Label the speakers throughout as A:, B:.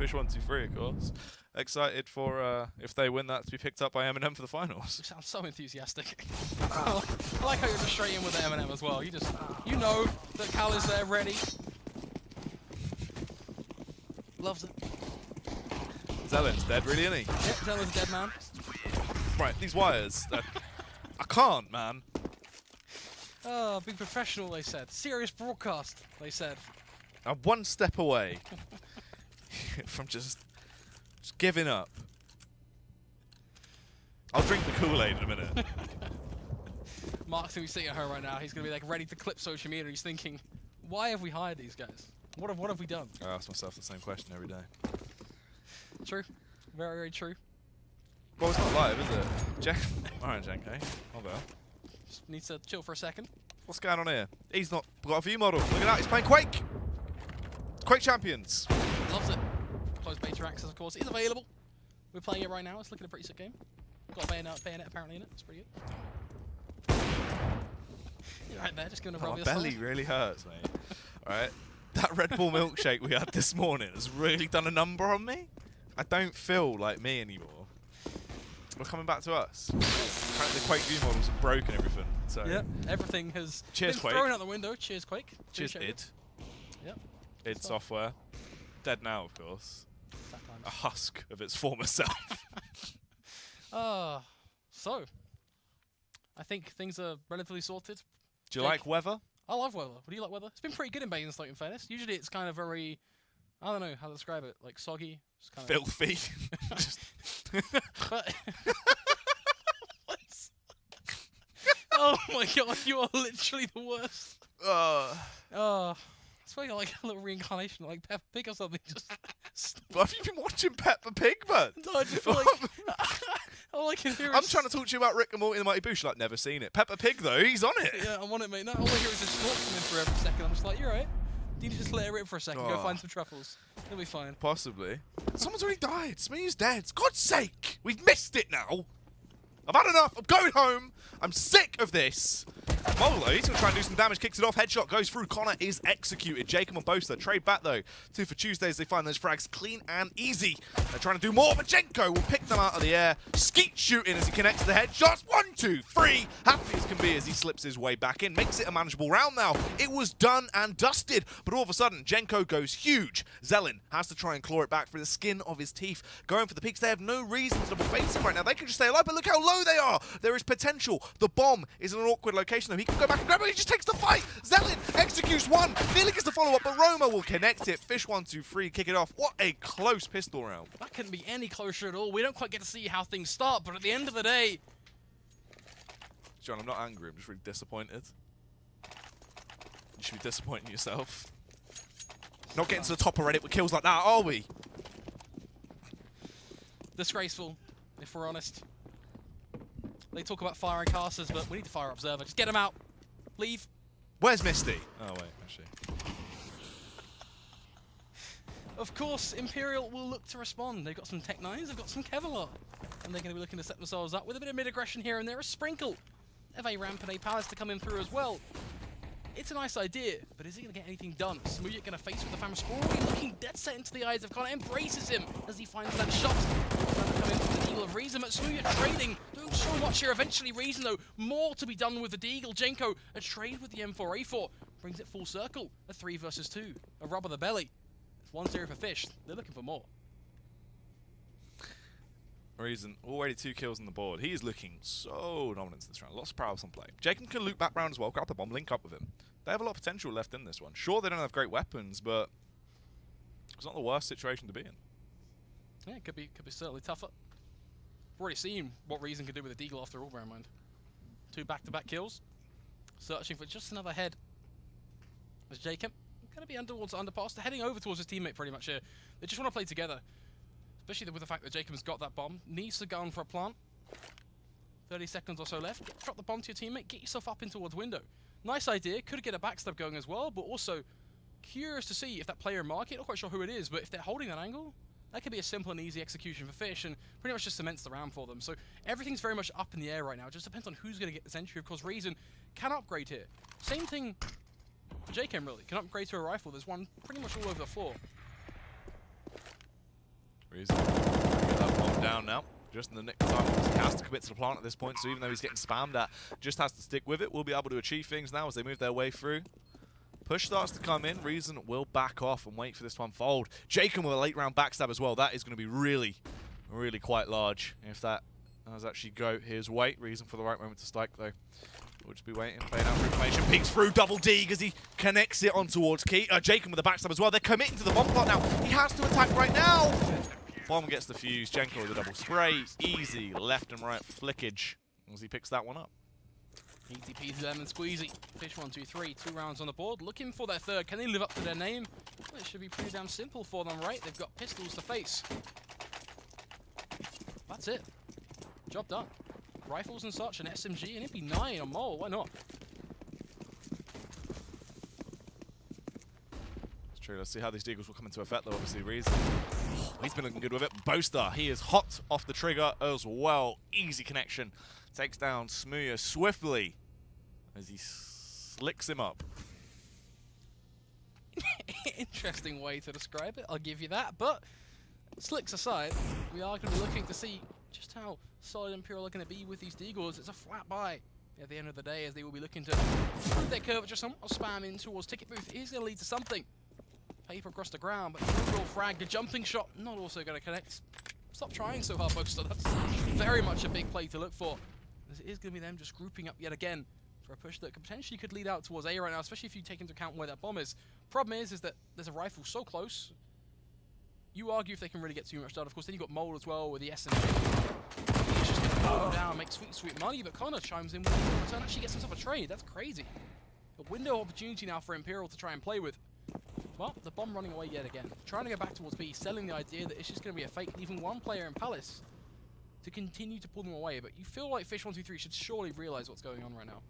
A: Fish123, of course. Excited for if they win that to be picked up by M&M for the finals.
B: You sound so enthusiastic. I like how you're just straight in with the M&M as well. You know that Cal is there ready. Loves it.
A: Zellen's dead, really, isn't he?
B: Yep, Zellen's a dead man.
A: Right, these wires. I can't, man.
B: Oh, be professional, they said. Serious broadcast, they said.
A: I'm one step away from just giving up. I'll drink the Kool-Aid in a minute.
B: Mark's gonna be sitting at home right now. He's gonna be like ready to clip social media. He's thinking, why have we hired these guys? What have we done?
A: I ask myself the same question every day.
B: True. Very, very true.
A: Well, it's not live, is it? Alright, Jenko. Hold on.
B: Just needs to chill for a second.
A: What's going on here? He's not got a view model. Look at that, he's playing Quake! Quake Champions!
B: Loves it. Closed beta access, of course, is available. We're playing it right now. It's looking a pretty sick game. Got a bayonet apparently in it. It's pretty good. You're right there, just gonna rub your
A: belly really hurts, mate. Alright. That Red Bull milkshake we had this morning has really done a number on me. I don't feel like me anymore. We're coming back to us. Apparently the Quake view models have broken everything. So
B: yep, everything has
A: been
B: thrown out the window. Cheers, Quake.
A: Cheers, id.
B: Yep.
A: id software. Dead now, of course. A husk of its former self.
B: So, I think things are relatively sorted.
A: Do you like weather?
B: I love weather. What do you like weather? It's been pretty good in Basingstoke, in fairness. Usually it's kind of very, I don't know how to describe it, like soggy. Just kind
A: filthy.
B: Oh my god, you are literally the worst. It's like a little reincarnation, like Peppa Pig or something. Just
A: what have you been watching Peppa Pig, man?
B: No, I just feel like all I can hear is...
A: I'm trying to talk to you about Rick and Morty and the Mighty Boosh. Like, never seen it. Peppa Pig, though, he's on it.
B: Yeah, I'm on it, mate. No, all I hear is a snort coming through every second. I'm just like, you're right. You need to just let it rip for a second. Go find some truffles. It'll be fine.
A: Possibly. Someone's already died. Smee's dead. God's sake. We've missed it now. I've had enough. I'm going home. I'm sick of this. Molo, he's going to try and do some damage. Kicks it off. Headshot goes through. Connor is executed. Jacob and Boaster trade back, though. 2 for Tuesdays. They find those frags clean and easy. They're trying to do more, but Jenko will pick them out of the air. Skeet shooting as he connects the headshots. 1, 2, 3. Happy as can be as he slips his way back in. Makes it a manageable round now. It was done and dusted. But all of a sudden, Jenko goes huge. Zelen has to try and claw it back through the skin of his teeth. Going for the peaks. They have no reason to double face him right now. They can just stay alive, but look how low they are. There is potential. The bomb is in an awkward location, though. He can go back and grab it. He just takes the fight. Zelen executes one. Nearly gets the follow-up, but Roma will connect it. Fish123 kick it off. What a close pistol round.
B: That couldn't be any closer at all. We don't quite get to see how things start, but at the end of the day...
A: John, I'm not angry. I'm just really disappointed. You should be disappointed in yourself. Not getting to the top of Reddit with kills like that, are we?
B: Disgraceful, if we're honest. They talk about firing casters, but we need to fire Observer. Just get him out. Leave.
A: Where's Misty? Oh, wait, actually.
B: Of course, Imperial will look to respond. They've got some Tech 9s, they've got some Kevlar. And they're going to be looking to set themselves up with a bit of mid-aggression here and there. A sprinkle of a ramp and a palace to come in through as well. It's a nice idea, but is he going to get anything done? Smooyik going to face with the fam already looking dead set into the eyes of Connor. Embraces him as he finds that shot. Coming from the Deagle of Reason, but Smooyik trading. Doing so much here. Eventually Reason, though, more to be done with the Deagle. Jenko, a trade with the M4A4. Brings it full circle. A 3 versus 2. A rub of the belly. It's 1-0 for Fish. They're looking for more.
A: Reason, already 2 kills on the board. He is looking so dominant this round. Lots of prowess on play. Jacob can loop back round as well, grab the bomb, link up with him. They have a lot of potential left in this one. Sure, they don't have great weapons, but it's not the worst situation to be in.
B: Yeah, it could be certainly tougher. We've already seen what Reason could do with the Deagle after all, bear in mind. 2 back-to-back kills. Searching for just another head. As Jacob going to be towards underpass. They're heading over towards his teammate pretty much here. They just want to play together. Especially with the fact that Jacob's got that bomb. Needs to go on for a plant. 30 seconds or so left. Drop the bomb to your teammate. Get yourself up in towards window. Nice idea. Could get a backstab going as well, but also curious to see if that player market, not quite sure who it is, but if they're holding that angle, that could be a simple and easy execution for Fish and pretty much just cements the round for them. So everything's very much up in the air right now. It just depends on who's going to get this entry. Of course, Reason can upgrade here. Same thing for JKM really. Can upgrade to a rifle. There's one pretty much all over the floor.
A: Reason. Get that bomb down now. Just in the nick of time, he has to commit to the plant at this point, so even though he's getting spammed at, just has to stick with it. We'll be able to achieve things now as they move their way through. Push starts to come in. Reason will back off and wait for this to unfold. Jacob with a late round backstab as well. That is going to be really, really quite large if that does actually go his way. Reason for the right moment to strike though. We'll just be waiting, playing out for information. Peeks through, double D as he connects it on towards Key. Jacob with the backstab as well. They're committing to the bomb plot now. He has to attack right now. Bomb gets the fuse. Jenko with a double spray. Easy left and right flickage as he picks that one up.
B: Easy peasy lemon squeezy. Fish123, 2 rounds on the board. Looking for their third. Can they live up to their name? Well, it should be pretty damn simple for them, right? They've got pistols to face. That's it. Job done. Rifles and such, an SMG, and MP9 on Mole. Why not?
A: True, let's see how these deagles will come into effect though, obviously Reason. He's been looking good with it. Boaster, he is hot off the trigger as well. Easy connection. Takes down Smooya swiftly as he slicks him up.
B: Interesting way to describe it, I'll give you that, but slicks aside, we are going to be looking to see just how solid Imperial are going to be with these deagles. It's a flat buy at the end of the day as they will be looking to improve their curvature somewhat. Spam in towards Ticket Booth is going to lead to something. Paper across the ground, but overall frag, the jumping shot, not also going to connect. Stop trying so hard, Boaster. That's very much a big play to look for. As it is going to be them just grouping up yet again for a push that potentially could lead out towards A right now, especially if you take into account where that bomb is. Problem is that there's a rifle so close. You argue if they can really get too much done. Of course, then you've got Mole as well with the SMG. He's just going to pull them down, make sweet, sweet money, but Connor chimes in with the return, actually gets himself a trade. That's crazy. A window opportunity now for Imperial to try and play with. Well, the bomb running away yet again. Trying to go back towards B, selling the idea that it's just going to be a fake, leaving one player in Palace to continue to pull them away. But you feel like Fish123 should surely realize what's going on right now.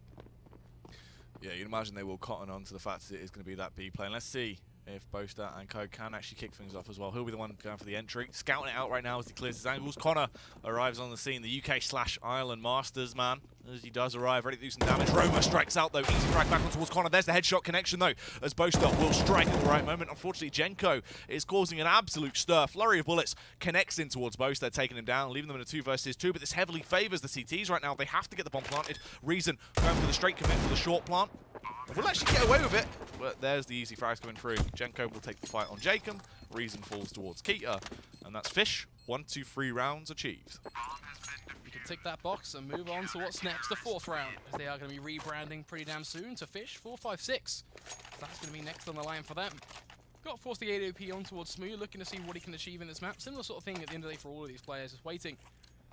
A: Yeah, you'd imagine they will cotton on to the fact that it is going to be that B play. And let's see if Boaster and Co can actually kick things off as well. He'll be the one going for the entry. Scouting it out right now as he clears his angles. Connor arrives on the scene, the UK/Ireland Masters man, as he does arrive, ready to do some damage. Roma strikes out though, easy frag back on towards Connor. There's the headshot connection though, as Boaster will strike at the right moment. Unfortunately, Jenko is causing an absolute stir. Flurry of bullets connects in towards Boaster, taking him down, leaving them in a 2 versus 2, but this heavily favors the CTs right now. They have to get the bomb planted. Reason going for the straight commit for the short plant. We'll actually get away with it, but there's the easy frags coming through. Jenko will take the fight on Jacob. Reason falls towards Keita, and that's Fish. 1, 2, 3 rounds achieved.
B: We can tick that box and move on to what's next, the 4th round, as they are going to be rebranding pretty damn soon to Fish 456. That's going to be next on the line for them. Got forced the 8 OP on towards Smooth, looking to see what he can achieve in this map. Similar sort of thing at the end of the day for all of these players, just waiting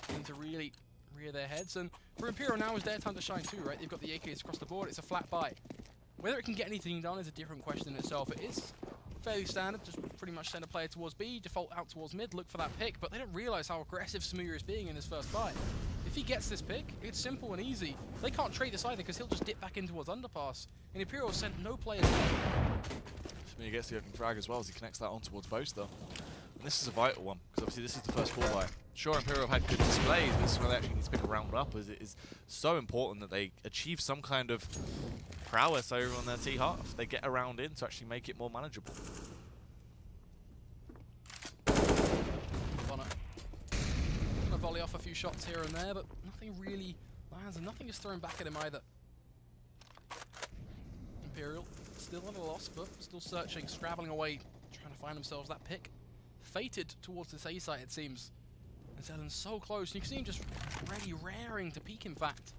B: for them to really rear their heads. And for Imperial now is their time to shine too, right? They've got the AKs across the board. It's a flat buy. Whether it can get anything done is a different question in itself. It is fairly standard, just pretty much send a player towards B, default out towards mid, look for that pick, but they don't realize how aggressive Smooya is being in this first buy. If he gets this pick, it's simple and easy. They can't trade this either because he'll just dip back in towards underpass. And Imperial sent no players.
A: Smooya gets the open frag as well as he connects that on towards Boaster. And this is a vital one, because obviously this is the first 4 buy. Sure, Imperial have had good displays, but this is where they actually need to pick a round up, as it is so important that they achieve some kind of prowess over on their T half. They get around in to actually make it more manageable.
B: Gonna volley off a few shots here and there, but nothing really lands, and nothing is thrown back at him either. Imperial still at a loss, but still searching, scrabbling away, trying to find themselves that pick. Fated towards this A site, it seems. And Zelen's so close, and you can see him just ready, raring to peek, in fact.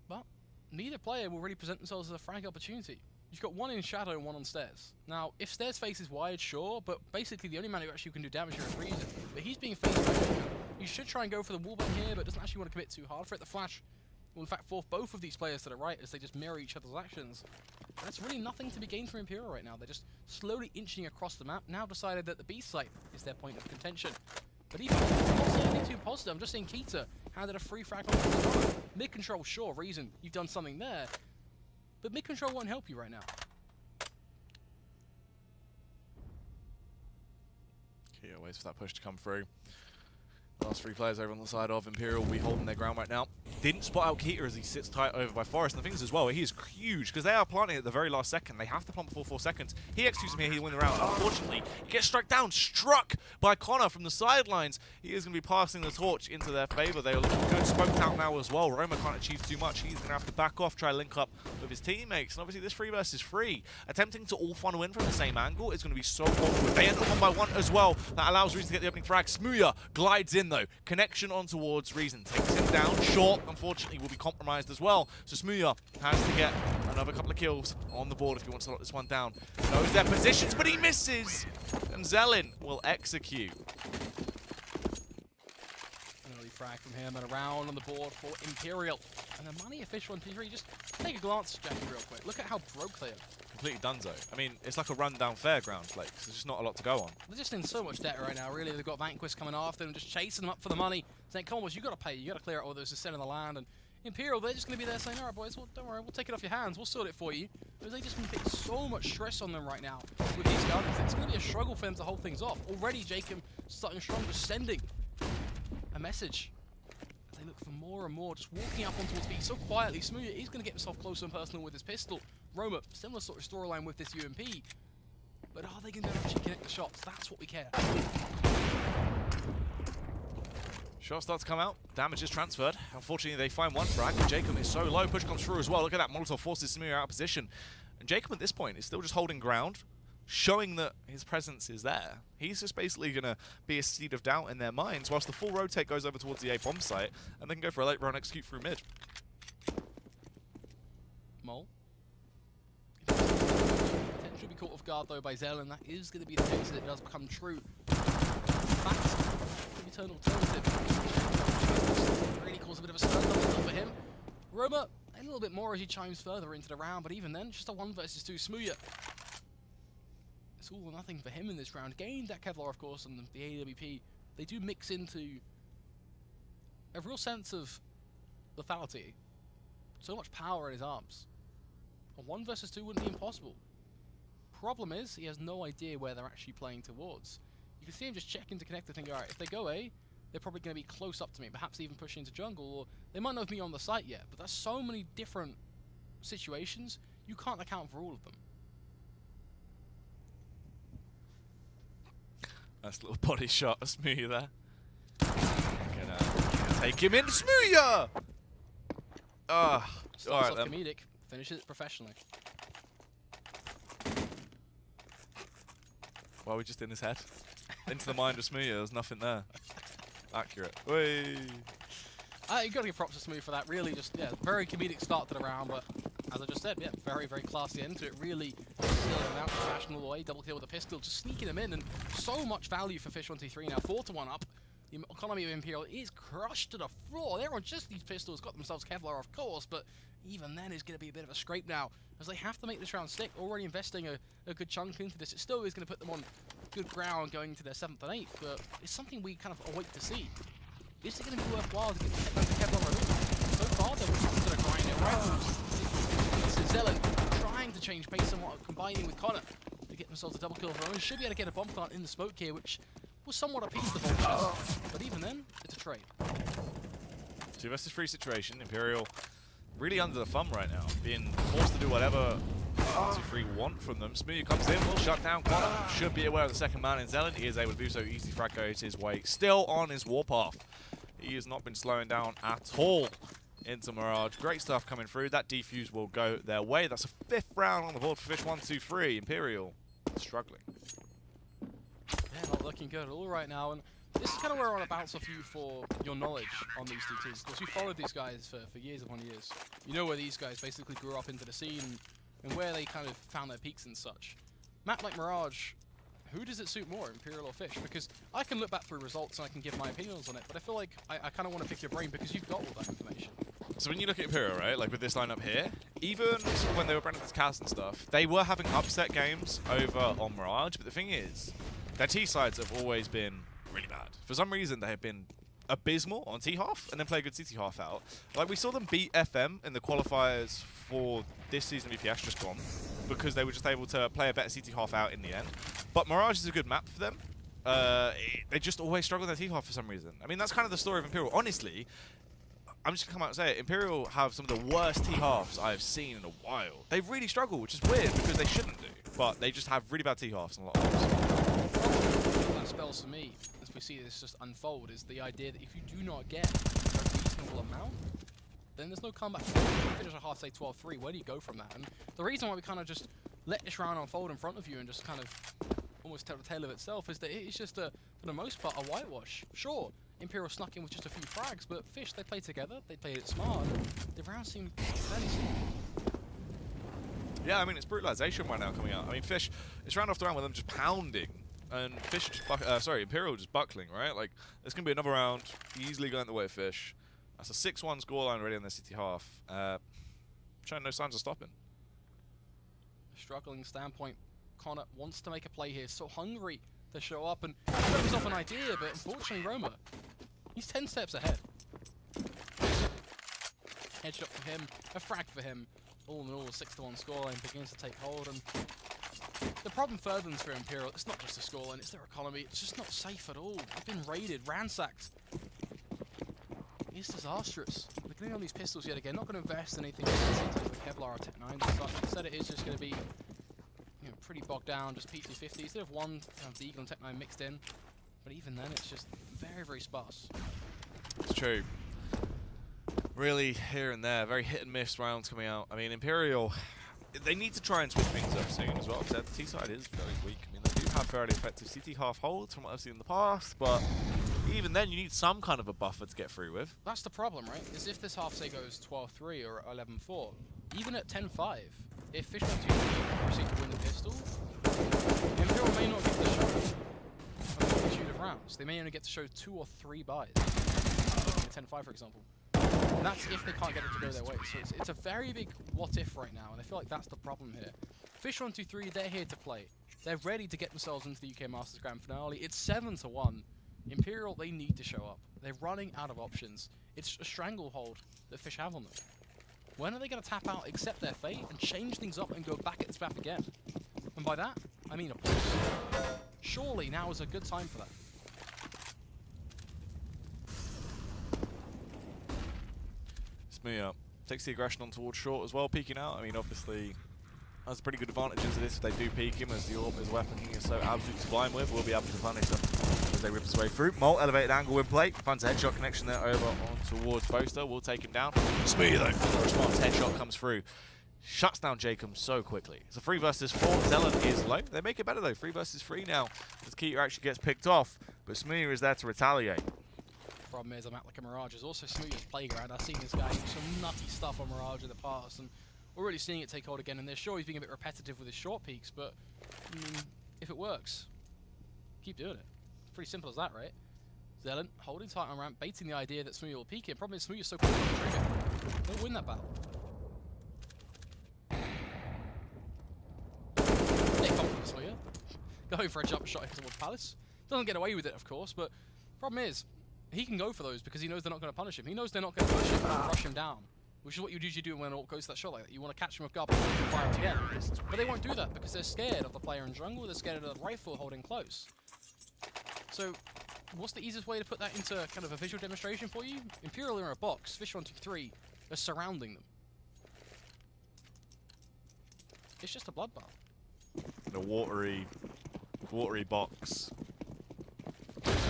B: But neither player will really present themselves as a frag opportunity. You've got one in shadow and one on stairs. Now, if stairs faces wide, sure, but basically the only man who actually can do damage here is Reason. But he's being faced by Jacob. You should try and go for the wallbang here, but doesn't actually want to commit too hard for it. The flash will in fact force both of these players to the right as they just mirror each other's actions. That's really nothing to be gained from Imperial right now. They're just slowly inching across the map, now decided that the B site is their point of contention. But even not certainly too positive. I'm just saying Keita handed a free frag on the mid control, sure, Reason, you've done something there. But mid control won't help you right now.
A: Keita waits for that push to come through. Last 3 players over on the side of Imperial will be holding their ground right now. Didn't spot out Keita as he sits tight over by Forest. And the thing is as well, he is huge because they are planting at the very last second. They have to plant before 4 seconds. He executes him here, he'll win the round. Unfortunately, he gets struck by Connor from the sidelines. He is going to be passing the torch into their favor. They are looking good, smoked out now as well. Roma can't achieve too much. He's going to have to back off, try to link up with his teammates. And obviously this 3 versus 3, attempting to all fun win from the same angle is going to be so awkward. They end up 1 by 1 as well. That allows Reason to get the opening frag. Smooya glides in though. Connection on towards Reason. Takes him down. Short, unfortunately, will be compromised as well. So Smooya has to get another couple of kills on the board if he wants to lock this one down. Knows their positions, but he misses. And Zelin will execute.
B: An early frag from him and around on the board for Imperial. And the money of Fish123, just take a glance, Jackie, real quick. Look at how broke they are.
A: Completely donezo. I mean, it's like a rundown fairground, like, there's just not a lot to go on.
B: They're just in so much debt right now, really. They've got Vanquish coming after them, just chasing them up for the money. Saying, come on, boys, you got to pay. You got to clear out all those descent in the land. And Imperial, they're just going to be there saying, all right, boys, well, don't worry, we'll take it off your hands. We'll sort it for you. Because they just been putting so much stress on them right now with these guns. It's going to be a struggle for them to hold things off. Already, Jacob starting strong, just sending a message. As they look for more and more, just walking up on towards B so quietly. Smooya, he's going to get himself closer and personal with his pistol. Roma, similar sort of storyline with this UMP. But are they going to actually connect the shots? That's what we care.
A: Shot starts to come out. Damage is transferred. Unfortunately, they find 1 frag, but Jacob is so low. Push comes through as well. Look at that. Molotov forces Smooya out of position. And Jacob at this point is still just holding ground, showing that his presence is there. He's just basically going to be a seed of doubt in their minds, whilst the full rotate goes over towards the A bomb site, and they can go for a late round execute through mid.
B: Mole. Potentially be caught off guard though by Zell, and that is going to be the case that it does become true. That's the turn alternative. Really cause a bit of a stun for him. Roma, a little bit more as he chimes further into the round, but even then, just a 1 versus 2 Smooya. It's all or nothing for him in this round. Gained that Kevlar, of course, and the AWP. They do mix into a real sense of lethality. So much power in his arms. A 1 versus 2 wouldn't be impossible. Problem is, he has no idea where they're actually playing towards. You can see him just checking to connect and think, alright, if they go A, they're probably going to be close up to me, perhaps even pushing into jungle, or they might not have me on the site yet, but there's so many different situations, you can't account for all of them.
A: Nice little body shot of Smooya there. Gonna take him in. Smooya!
B: Starts
A: alright
B: off
A: then.
B: comedic, finishes it professionally.
A: Well, we just in his head. Into the mind of Smooya, there was nothing there. Accurate. Whey!
B: You got to give props to Smooth for that. Really, just very comedic start to the round, but as I just said, very, very classy end to it. Really stealing him out in a fashionable way. Double kill with a pistol, just sneaking him in, and so much value for Fish123 now. 4-1 up. The economy of Imperial is crushed to the floor. They're on just these pistols, got themselves Kevlar, of course, but even then it's going to be a bit of a scrape now, as they have to make this round stick. Already investing a good chunk into this. It still is going to put them on good ground going into their 7th and 8th, but it's something we kind of await to see. Is it going to be worthwhile to get the Kevlar removed? So far, they're going to grind it right. This is Zelen trying to change pace somewhat, combining with Connor to get themselves a double kill of their own. Should be able to get a bomb plant in the smoke here, which will somewhat appease the vultures. But even then, it's a trade.
A: 2 versus 3 situation. Imperial really under the thumb right now, being forced to do whatever 1-2-3 want from them. Smooya comes in, will shut down Connor. Should be aware of the second man in Zelen. He is able to do so. Easy frag goes his way. Still on his warpath. He has not been slowing down at all into Mirage. Great stuff coming through. That defuse will go their way. That's a 5th round on the board for Fish123. Imperial struggling.
B: Yeah, not looking good at all right now. And this is kind of where I want to bounce off you for your knowledge on these two teams. Of course, you followed these guys for years upon years. You know where these guys basically grew up into the scene and where they kind of found their peaks and such. Map like Mirage, who does it suit more, Imperial or Fish? Because I can look back through results and I can give my opinions on it, but I feel like I kind of want to pick your brain because you've got all that information.
A: So when you look at Imperial, right, like with this lineup here, even sort of when they were branded as Cast and stuff, they were having upset games over on Mirage, but the thing is, their T-sides have always been really bad. For some reason, they have been abysmal on T-half and then play a good CT half out. Like, we saw them beat FM in the qualifiers for this season of EPS just gone because they were just able to play a better CT half out in the end. But Mirage is a good map for them. they just always struggle with their T-half for some reason. I mean, that's kind of the story of Imperial. Honestly, I'm just going to come out and say it. Imperial have some of the worst T-halves I've seen in a while. They really struggle, which is weird because they shouldn't do. But they just have really bad T-halves in a lot of times.
B: What that spells for me, as we see this just unfold, is the idea that if you do not get a reasonable amount, then there's no comeback. If you finish a half, say 12-3, where do you go from that? And the reason why we kind of just let this round unfold in front of you and just kind of almost tell the tale of itself is that it's just, for the most part, a whitewash. Sure, Imperial snuck in with just a few frags, but Fish, they played together, they played it smart, and the round seemed fairly simple.
A: Yeah, I mean, it's brutalization right now coming out. I mean, Fish, it's round after round with them just pounding, and Fish, Imperial just buckling, right? Like, there's going to be another round, easily going the way of Fish. That's a 6-1 scoreline already on their city half. Showing no signs of stopping.
B: Struggling standpoint, Connor wants to make a play here, so hungry to show up and shows off an idea, but unfortunately Roma, he's 10 steps ahead. Headshot for him, a frag for him. All in all, 6-1 scoreline begins to take hold, and the problem further than for Imperial, it's not just the scoreline, it's their economy. It's just not safe at all. They've been raided, ransacked. It's disastrous. They're getting on these pistols yet again. Not going to invest in anything like Kevlar or Tech 9 and such. Instead, it is just going to be pretty bogged down, just P250s. They have one Deagle and Tech 9 mixed in, but even then, it's just very, very sparse.
A: It's true. Really here and there, very hit and miss rounds coming out. I mean, Imperial, they need to try and switch things up soon as well. I've said the T side is very weak. I mean, they do have fairly effective CT half holds from what I've seen in the past, but even then, you need some kind of a buffer to get through with.
B: That's the problem, right? Is if this half, say, goes 12-3 or 11-4, even at 10-5, if Fish123 proceed to win the pistol, Imperial may not get to show a multitude of rounds. They may only get to show 2 or 3 buys. 10-5, for example. And that's if they can't get it to go their way. So it's a very big what-if right now, and I feel like that's the problem here. Fish123, they're here to play. They're ready to get themselves into the UK Masters Grand Finale. It's 7-1. Imperial, they need to show up. They're running out of options. It's a stranglehold that Fish have on them. When are they going to tap out, accept their fate, and change things up and go back at this map again? And by that, I mean a push. Surely now is a good time for that.
A: Smee up. Takes the aggression on towards short as well, peeking out. I mean, obviously, has a pretty good advantage into this if they do peek him, as the orb is a weapon he is so absolutely sublime with. We'll be able to punish them as they rip his way through. Molt, elevated angle in play. Finds a headshot connection there over on towards Boaster. We'll take him down. Smee though, the response headshot comes through. Shuts down Jacob so quickly. It's a 3 versus 4. Zelen is low. They make it better though. 3 versus 3 now. As Keeter actually gets picked off, but Smee is there to retaliate.
B: Problem is, I'm at like a Mirage. It's also Smooth's playground. I've seen this guy do some nutty stuff on Mirage in the past, and we're really seeing it take hold again. And they're sure he's being a bit repetitive with his short peaks, but I mean, if it works, keep doing it. It's pretty simple as that, right? Zelen holding tight on ramp, baiting the idea that Smooth will peek it. Problem is, Smooth is so quick on the trigger. They'll win that battle. They come from Smooth. Going for a jump shot towards Palace. Doesn't get away with it, of course, but problem is, he can go for those because he knows they're not going to punish him. He knows they're not going to punish him and rush him down, which is what you'd usually do when it goes to that shot like that. You want to catch him with guard and fire him again. But they won't do that because they're scared of the player in jungle, they're scared of the rifle holding close. So, what's the easiest way to put that into kind of a visual demonstration for you? Imperial are in a box, Fish123 are surrounding them. It's just a bloodbath.
A: The watery box.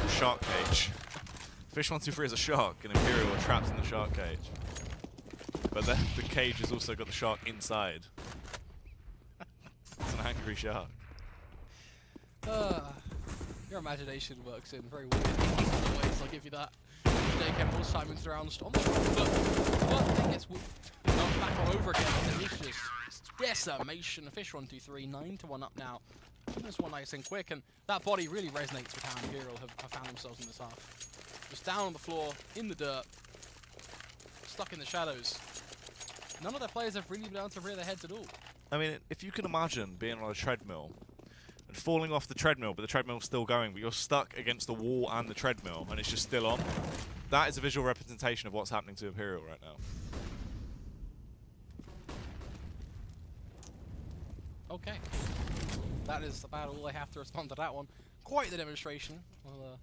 A: Shark cage. Fish123 is a shark, and Imperial are trapped in the shark cage. But then the cage has also got the shark inside. It's an angry shark.
B: Your imagination works in very weird ways, I'll give you that. JK was timing around on the shot, but then gets knocked back all over again. And it's just decimation. Fish123, 9-1 up now. This one nice and quick, and that body really resonates with how Imperial have found themselves in this half. Just down on the floor, in the dirt, stuck in the shadows. None of their players have really been able to rear their heads at all.
A: I mean, if you can imagine being on a treadmill and falling off the treadmill, but the treadmill's still going, but you're stuck against the wall and the treadmill, and it's just still on, that is a visual representation of what's happening to Imperial right now.
B: Okay. That is about all I have to respond to that one. quite the demonstration. I'll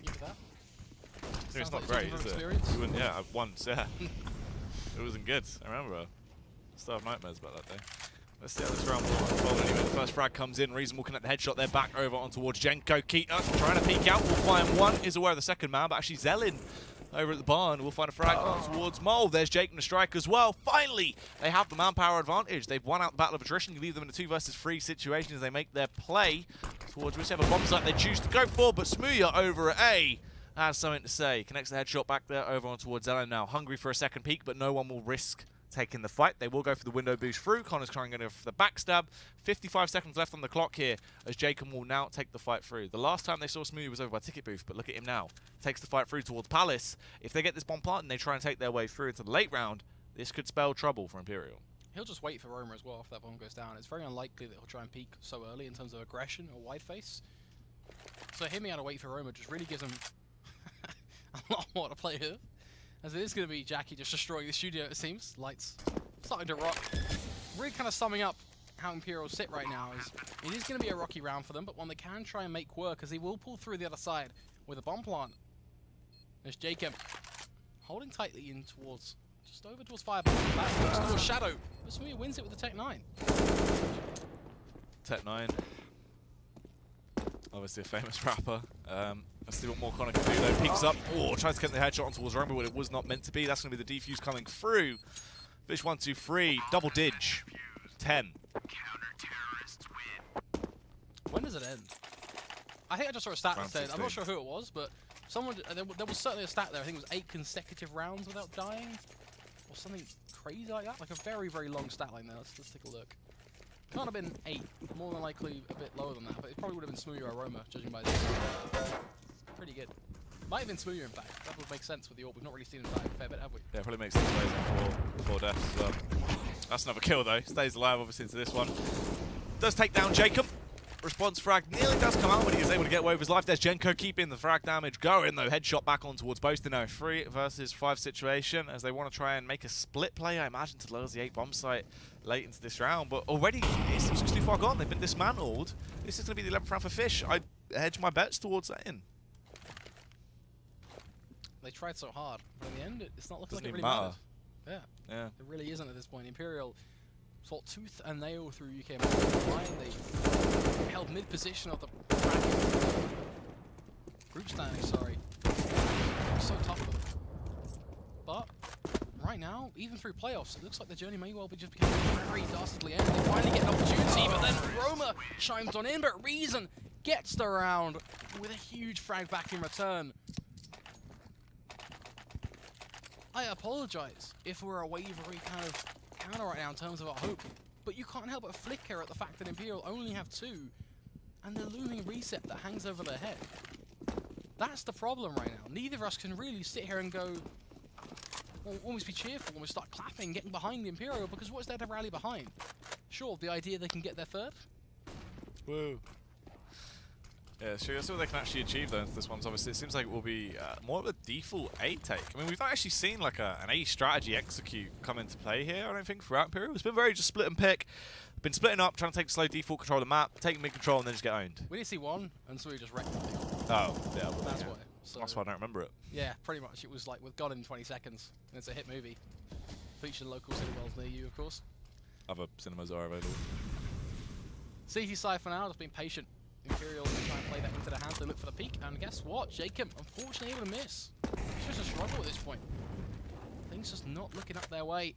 B: give you that.
A: It's
B: Sounds
A: not
B: like
A: great,
B: something
A: is
B: from
A: it?
B: experience.
A: We wouldn't, yeah, once, yeah. It wasn't good. I remember. I still have nightmares about that day. Let's see how this round will unfold anyway. The first frag comes in. Reason will connect the headshot. They're back over on towards Jenko. Keita trying to peek out. We'll find one. Is aware of the second man, but actually Zellin over at the barn. We'll find a frag on towards Mole. There's Jake and the strike as well. Finally, they have the manpower advantage. They've won out the battle of attrition. You leave them in a 2 versus 3 situation as they make their play towards whichever bomb site they choose to go for. But Smooya over at A has something to say. Connects the headshot back there over on towards Zellin now. Hungry for a second peek, but no one will risk taking the fight. They will go for the window boost through. Connor's trying to go for the backstab. 55 seconds left on the clock here as Jacob will now take the fight through. The last time they saw Smooth was over by ticket booth, but look at him now. Takes the fight through towards Palace. If they get this bomb plant and they try and take their way through into the late round, this could spell trouble for Imperial.
B: He'll just wait for Roma as well if that bomb goes down. It's very unlikely that he'll try and peek so early in terms of aggression or wide face. So him being able to wait for Roma just really gives him a lot more to play with. As it is going to be Jackie just destroying the studio, it seems. Lights starting to rock. Really kind of summing up how Imperial sit right now is it is going to be a rocky round for them, but one they can try and make work as he will pull through the other side with a bomb plant. There's Jacob holding tightly in towards, just over towards Fireball. Back towards Shadow. But Smooya wins it with the Tech 9.
A: Tech 9. Obviously a famous rapper. Let's see what more Connor can do though. Peeks up. Oh, tries to get the headshot on towards Roma, but it was not meant to be. That's going to be the defuse coming through. Fish123, double dig. 10.
B: When does it end? I think I just saw a stat that
A: Round
B: said,
A: 16.
B: I'm not sure who it was, but someone, there was certainly a stat there. I think it was 8 consecutive rounds without dying. Or something crazy like that. Like a very, very long stat line there. Let's take a look. Can't have been 8. More than likely a bit lower than that, but it probably would have been Smooya or Roma, judging by this. Pretty good. Might have been Smooya, in fact. That would make sense with the orb. We've not really seen him die a fair bit, have we?
A: Yeah, probably makes sense for deaths as well. That's another kill though. Stays alive obviously into this one. Does take down Jacob. Response frag nearly does come out when he is able to get away with his life. There's Jenko keeping the frag damage going though. Headshot back on towards Boaston now. 3 versus 5 situation as they want to try and make a split play, I imagine, to lose the 8 bomb site late into this round. But already it's just too far gone. They've been dismantled. This is going to be the 11th round for Fish. I hedge my bets towards that in.
B: They tried so hard, but in the end, it's not looking
A: Doesn't
B: like it
A: even
B: really
A: matter.
B: mattered. Yeah.
A: Yeah.
B: It really isn't at this point. Imperial fought tooth and nail through UK line. They held mid position of the bracket. Group standing, sorry. So tough for them. But right now, even through playoffs, it looks like the journey may well be just becoming very dastardly end. They finally get an opportunity, but then Roma chimes on in, but Reason gets the round with a huge frag back in return. I apologize if we're a wavery kind of counter right now in terms of our hope, but you can't help but flicker at the fact that Imperial only have 2, and the looming reset that hangs over their head. That's the problem right now. Neither of us can really sit here and go, well, almost be cheerful when we start clapping, getting behind the Imperial, because what's there to rally behind? Sure, the idea they can get their 3rd?
A: Whoa. Yeah, sure. That's what they can actually achieve though into this one. So obviously, it seems like it will be more of a default A take. I mean, we've not actually seen like an A strategy execute come into play here, I don't think, throughout Imperial. It's been very just split and pick. Been splitting up, trying to take slow default control of the map, taking mid control, and then just get owned.
B: We did see one, and so we just wrecked it.
A: Oh, yeah. Well,
B: That's
A: yeah.
B: why. So
A: That's why I don't remember it.
B: yeah, pretty much. It was like with God in 20 seconds, and it's a hit movie. Featuring local cinemas near you, of course.
A: Other cinemas are available.
B: CT side for now, just being patient. Imperial will try and play that into the hands. They look for the peak, and guess what? Jacob, unfortunately, able to miss. It's just a struggle at this point. Things just not looking up their way.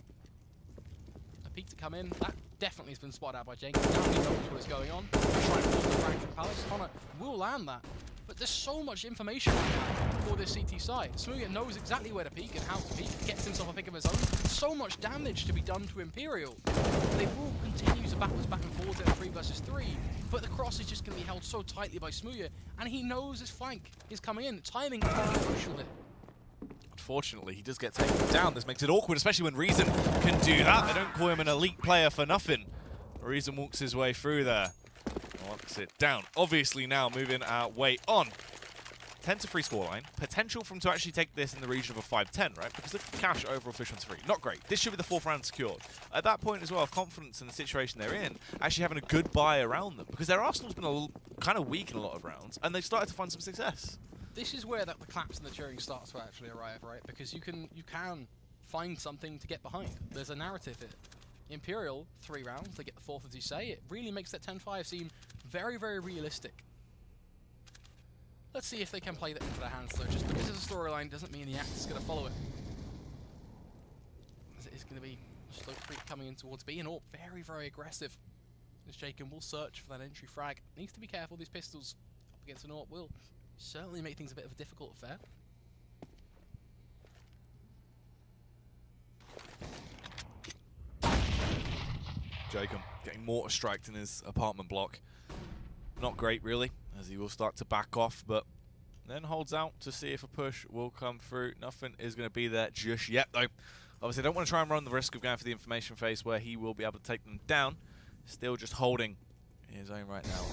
B: A peak to come in. That definitely has been spotted out by Jacob. Now he knows what is going on. Trying to pull the frag from Palace. Connor will land that. But there's so much information right now for this CT side. Smooya knows exactly where to peek and how to peek. Gets himself a pick of his own. So much damage to be done to Imperial. They will continue to battle back and forth in a 3 versus 3. But the cross is just going to be held so tightly by Smooya. And he knows his flank is coming in. Timing is very crucial here.
A: Unfortunately, he does get taken down. This makes it awkward, especially when Reason can do that. They don't call him an elite player for nothing. Reason walks his way through there. Locks it down. Obviously now moving our way on. 10-3 scoreline. Potential for him to actually take this in the region of a 5-10, right? Because look at the cash overall Fish123. Not great. This should be the 4th round secured. At that point as well, confidence in the situation they're in, actually having a good buy around them. Because their arsenal's been kind of weak in a lot of rounds, and they've started to find some success.
B: This is where the claps and the cheering starts to actually arrive, right? Because you can find something to get behind. There's a narrative here. Imperial, 3 rounds, they get the 4th, as you say. It really makes that 10-5 seem very, very realistic. Let's see if they can play that into their hands, though. Just because it's a storyline doesn't mean the actor's going to follow it. As it is going to be a slow creep coming in towards B, and very, very aggressive. As Jacob will search for that entry frag. Needs to be careful, these pistols up against an AWP will certainly make things a bit of a difficult affair.
A: Jacob getting mortar striked in his apartment block. Not great, really, as he will start to back off, but then holds out to see if a push will come through. Nothing is going to be there just yet, though. Obviously, don't want to try and run the risk of going for the information phase where he will be able to take them down. Still just holding his own right now.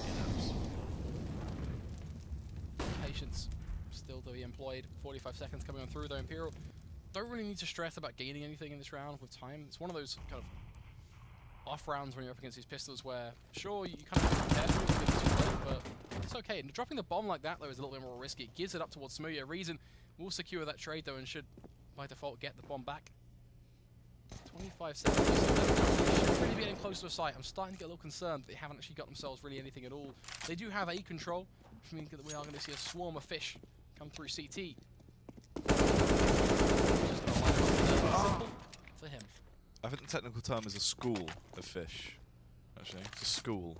B: Patience still to be employed. 45 seconds coming on through, though. Imperial don't really need to stress about gaining anything in this round with time. It's one of those kind of off rounds when you're up against these pistols where, sure, you kind of have to be careful to get too late, but it's okay. And dropping the bomb like that, though, is a little bit more risky. It gives it up towards Smooya. Reason will secure that trade, though, and should, by default, get the bomb back. 25 seconds. Should really be getting close to a site. I'm starting to get a little concerned that they haven't actually got themselves really anything at all. They do have A control, which means that we are going to see a swarm of fish come through CT. Just gonna line up simple for him.
A: I think the technical term is a school of fish. Actually, it's a school.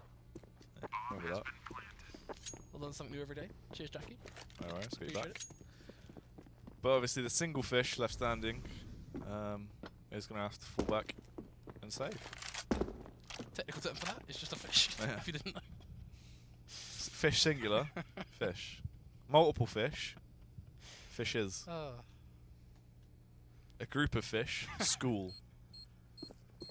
A: Yeah, remember that.
B: We'll learn something new every day. Cheers, Jackie.
A: All right, let's get you
B: Appreciate
A: back. But obviously, the single fish left standing is going to have to fall back and save.
B: Technical term for that is just a fish.
A: Yeah.
B: If you didn't know.
A: Fish singular, fish. Multiple fish, fishes. A group of fish, school.
B: I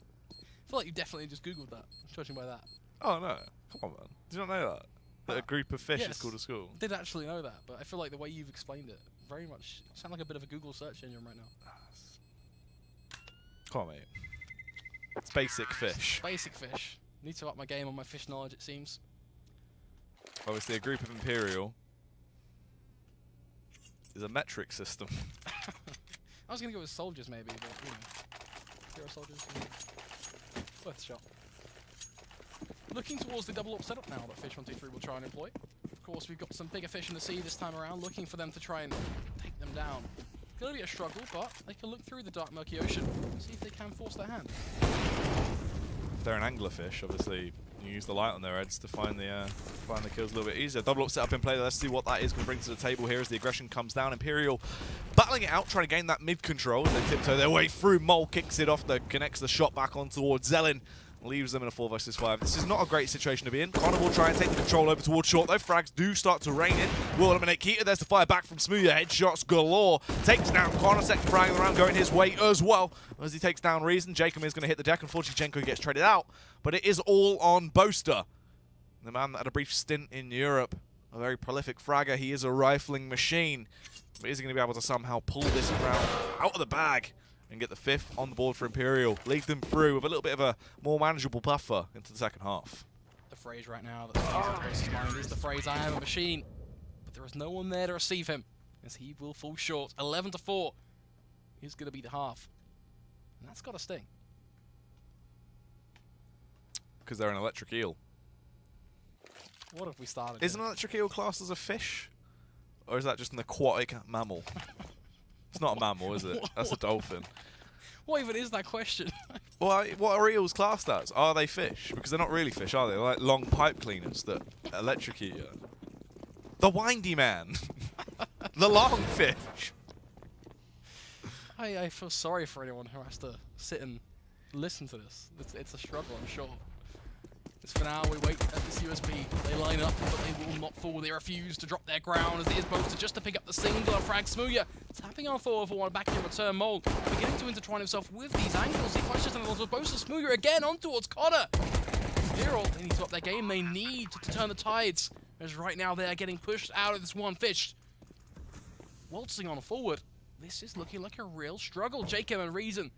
B: feel like you definitely just Googled that, judging by that.
A: Oh no, come on man. Did you not know that? That a group of fish is called a school?
B: I did actually know that, but I feel like the way you've explained it, very much, you sound like a bit of a Google search engine right now.
A: Come on mate. It's basic fish.
B: Basic fish. Need to up my game on my fish knowledge, it seems.
A: Obviously a group of Imperial is a metric system.
B: I was going to go with soldiers maybe, but you know. Hero soldiers, worth a shot. Looking towards the double up setup now that Fish123 will try and employ. Of course, we've got some bigger fish in the sea this time around, looking for them to try and take them down. It's going to be a struggle, but they can look through the dark, murky ocean and see if they can force their hand.
A: If they're an anglerfish, obviously you use the light on their heads to find the kills a little bit easier. Double up setup in play. Let's see what that is going to bring to the table here as the aggression comes down. Imperial battling it out, trying to gain that mid control as they tiptoe their way through. Mole kicks it off, connects the shot back on towards Zelen. Leaves them in a 4 vs 5. This is not a great situation to be in. Connor will try and take the control over towards short, though. Frags do start to rain in. Will eliminate Keita. There's the fire back from Smooya. Headshots galore. Takes down Connor. Second frag of the round going his way as well. As he takes down Reason, Jacob is going to hit the deck. Unfortunately, Jenko gets traded out. But it is all on Boaster. The man that had a brief stint in Europe. A very prolific fragger. He is a rifling machine. But is he going to be able to somehow pull this round out of the bag and get the 5th on the board for Imperial? Lead them through with a little bit of a more manageable buffer into the second half.
B: The phrase right now that's on his mind is the phrase, I am a machine. But there is no one there to receive him, as he will fall short. 11-4 is going to be the half. And that's got to sting.
A: Because they're an electric eel.
B: What have we started?
A: Is an electric eel classed as a fish? Or is that just an aquatic mammal? It's not a mammal, is it? That's a dolphin.
B: What even is that question?
A: Well, what are eels classed as? Are they fish? Because they're not really fish, are they? They're like long pipe cleaners that electrocute you. The windy man. The long fish.
B: I feel sorry for anyone who has to sit and listen to this. It's a struggle, I'm sure. As for now, we wait at this USB. They line up, but they will not fall. They refuse to drop their ground as it is Boaster just to pick up the singular frag. Smooya tapping on 4-for-1 back in return. Mole beginning to intertwine himself with these angles. He punches on the Boaster. Smooya again on towards Connor. Imperial, they need to up their game. They need to turn the tides. As right now they are getting pushed out of this one fish. Waltzing on forward. This is looking like a real struggle. Jacob and Reason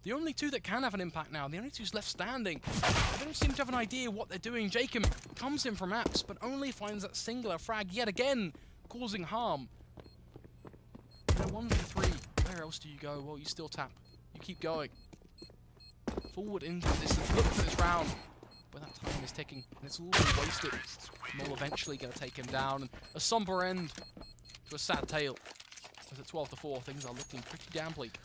B: The only two that can have an impact now, the only two left standing, they don't seem to have an idea what they're doing. Jacob comes in from apps, but only finds that singular frag yet again, causing harm. 1v3, where else do you go? Well, you still tap. You keep going. Forward into the distance, look for this round. But that time is ticking, and it's all been wasted. Mole eventually going to take him down, and a somber end to a sad tale. As at 12-4, things are looking pretty damn bleak.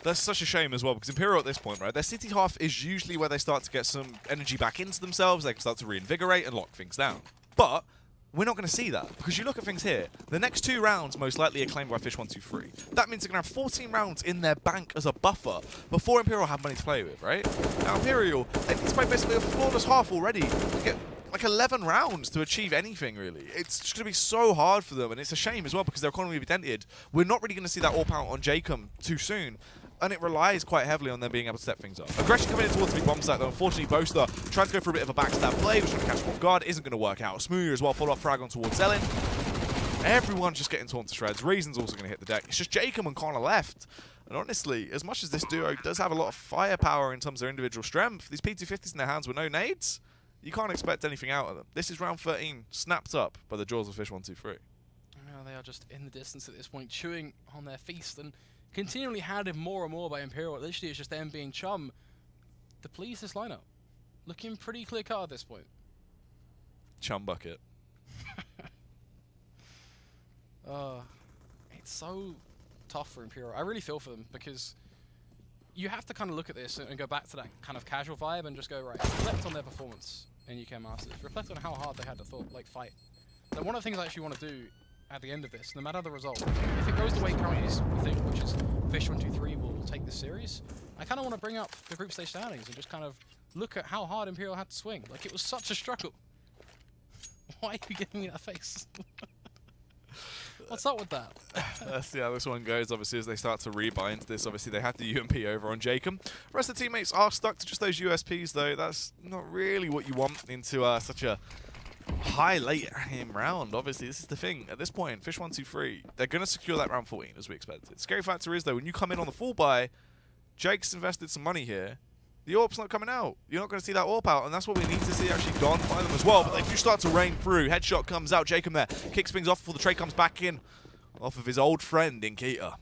A: That's such a shame as well, because Imperial at this point, right, their city half is usually where they start to get some energy back into themselves, they can start to reinvigorate and lock things down. But we're not going to see that, because you look at things here, the next 2 rounds most likely are claimed by Fish123. That means they're going to have 14 rounds in their bank as a buffer before Imperial have money to play with, right? Now Imperial, they need to play basically a flawless half already to get like 11 rounds to achieve anything, really. It's just going to be so hard for them, and it's a shame as well, because their economy will be dented. We're not really going to see that AWP out on Jacob too soon. And it relies quite heavily on them being able to step things up. Aggression coming in towards the big bomb site, though. Unfortunately, Boaster tries to go for a bit of a backstab play, which is going to catch him off guard. Isn't going to work out. Smooth as well, follow-up frag on towards Zelen. Everyone's just getting torn to shreds. Reason's also going to hit the deck. It's just Jacob and Connor left. And honestly, as much as this duo does have a lot of firepower in terms of their individual strength, these P250s in their hands with no nades, you can't expect anything out of them. This is round 13, snapped up by the jaws of Fish123.
B: Yeah, they are just in the distance at this point, chewing on their feast, and continually handed more and more by Imperial. Literally, it's just them being chum to please this lineup. Looking pretty clear-cut at this point.
A: Chum bucket.
B: It's so tough for Imperial. I really feel for them, because you have to kind of look at this and go back to that kind of casual vibe and just go, right, reflect on their performance in UK Masters. Reflect on how hard they had to fight. And one of the things I actually want to do at the end of this, no matter the result, if it goes the way currently is, we think, which is Fish123 will take this series, I kind of want to bring up the group stage standings and just kind of look at how hard Imperial had to swing. Like, it was such a struggle. Why are you giving me that face? What's up with that?
A: Let's see how this one goes, obviously, as they start to rebind this. Obviously, they had the UMP over on Jacob. The rest of the teammates are stuck to just those USPs, though. That's not really what you want into such a high late game round. Obviously, this is the thing. At this point, Fish123, they're going to secure that round 14, as we expected. Scary factor is, though, when you come in on the full buy, Jake's invested some money here. The AWP's not coming out. You're not going to see that AWP out, and that's what we need to see actually gone by them as well. But they do start to rain through. Headshot comes out. Jacob there kicks things off before the trade comes back in off of his old friend in Keita.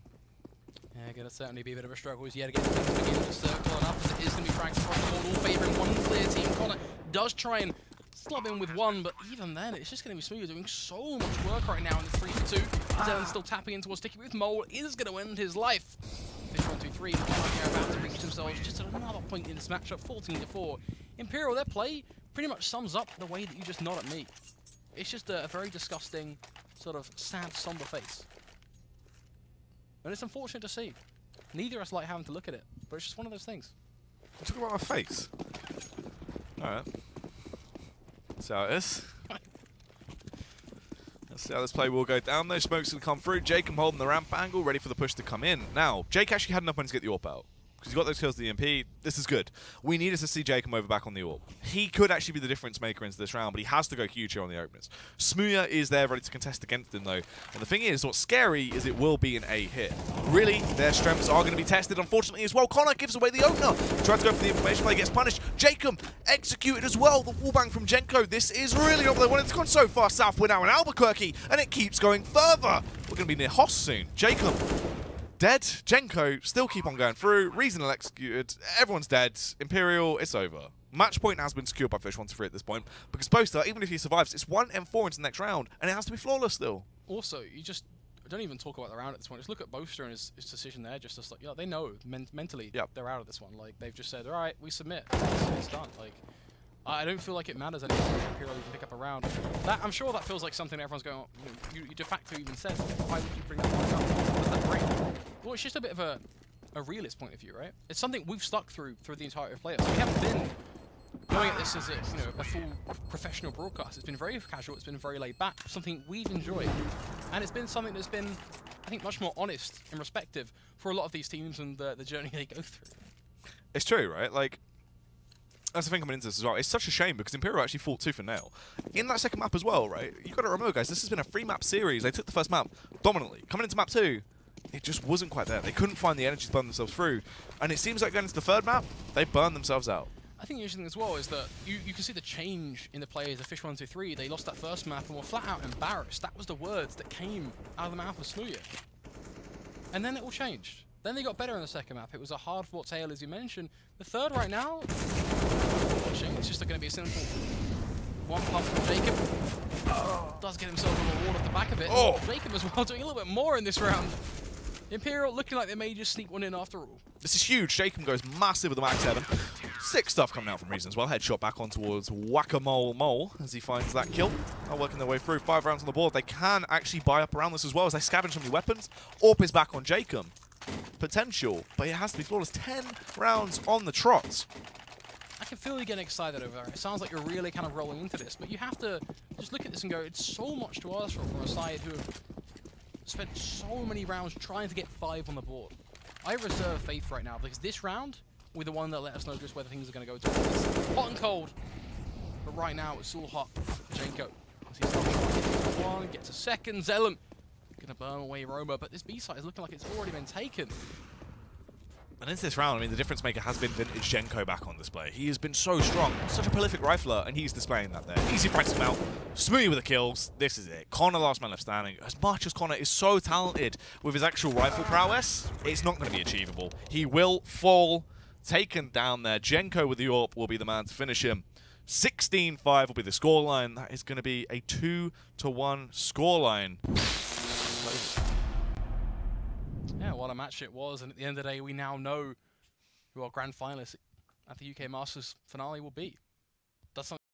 B: Yeah, going to certainly be a bit of a struggle as yet again things begin to circle on up. It is going to be franked across the board, all favouring one clear team. Connor does try and slub in with one, but even then, it's just going to be Smooth doing so much work right now in the 3-2. Zelen's still tapping in towards Sticky with Mole, is going to end his life. Fish123 are about to reach themselves just at another point in this matchup, 14-4. Imperial, their play pretty much sums up the way that you just nod at me. It's just a very disgusting, sort of sad, somber face. And it's unfortunate to see. Neither of us like having to look at it, but it's just one of those things.
A: You talking about my face? Alright. That's how it is. Let's see how this play will go down though. Smoke's going to come through. Jake holding the ramp angle, ready for the push to come in. Now, Jake actually had enough money to get the AWP out, because he got those kills to the MP. This is good. We needed to see Jacob over back on the AWP. He could actually be the difference maker into this round, but he has to go huge here on the openers. Smooya is there ready to contest against him, though. And the thing is, what's scary is it will be an A hit. Really, their strengths are going to be tested, unfortunately, as well. Connor gives away the opener. Tries to go for the information play, gets punished. Jacob executed as well. The wallbang from Jenko. This is really not what they wanted. It's gone so far south. We're now in Albuquerque, and it keeps going further. We're going to be near Hoss soon. Jacob dead. Jenko still keep on going through. Reasonable executed. Everyone's dead. Imperial, it's over. Match point has been secured by Fish123 at this point, because Poster, even if he survives, it's 1-4 into the next round, and it has to be flawless still. Also,
B: you just don't even talk about the round at this point. Just look at Boaster and his decision there. Just like, you know, they know mentally they're out of this one. Like, they've just said, all right, we submit. It's done. Like, I don't feel like it matters anymore if Imperial can pick up a round. That, I'm sure that feels like something everyone's going, oh, you de facto even said, why would you bring that one up? What does that bring? Well, it's just a bit of a realist point of view, right? It's something we've stuck through the entirety of playoffs. We haven't been going at this as a full professional broadcast. It's been very casual. It's been very laid back. Something we've enjoyed, and it's been something that's been, I think, much more honest and respective for a lot of these teams and the journey they go through.
A: It's true, right? Like, that's the thing coming into this as well. It's such a shame because Imperial actually fought tooth and nail. In that second map as well, right? You've got to remember, guys, this has been a 3-map series. They took the first map dominantly. Coming into map 2, it just wasn't quite there. They couldn't find the energy to burn themselves through. And it seems like going into the third map, they burned themselves out.
B: I think the interesting thing as well is that you can see the change in the players of Fish123. They lost that first map and were flat out embarrassed. That was the words that came out of the mouth of Smooya. And then it all changed. Then they got better in the second map. It was a hard-fought tale, as you mentioned. The third right now, watching, it's just going to be a simple one pump from Jacob. Does get himself a reward off the back of it.
A: Oh.
B: Jacob as well doing a little bit more in this round. Imperial looking like they may just sneak one in after all.
A: This is huge. Jacob goes massive with the Max 7. Sick stuff coming out from Reason as well. Headshot back on towards Whack-A-Mole Mole as he finds that kill. Now working their way through. 5 rounds on the board. They can actually buy up around this as well as they scavenge so many weapons. AWP is back on Jacob. Potential, but it has to be flawless. 10 rounds on the trot.
B: I can feel you getting excited over there. It sounds like you're really kind of rolling into this, but you have to just look at this and go, it's so much to ask from a side who have spent so many rounds trying to get 5 on the board. I reserve faith right now because this round will be the one that let us know just whether things are going to go to. It's hot and cold, but right now it's all hot. Jenko, as he's one, gets a second. Zellum gonna burn away Roma, but this B side is looking like it's already been taken.
A: And into this round, I mean, the difference maker has been vintage Jenko back on display. He has been so strong, such a prolific rifler, and he's displaying that there. Easy fights him out, smooth with the kills. This is it. Connor, last man left standing. As much as Connor is so talented with his actual rifle prowess, it's not going to be achievable. He will fall, taken down there. Jenko with the AWP will be the man to finish him. 16-5 will be the scoreline. That is going to be a 2-1 scoreline.
B: Yeah, what a match it was, and at the end of the day, we now know who our grand finalists at the UK Masters finale will be.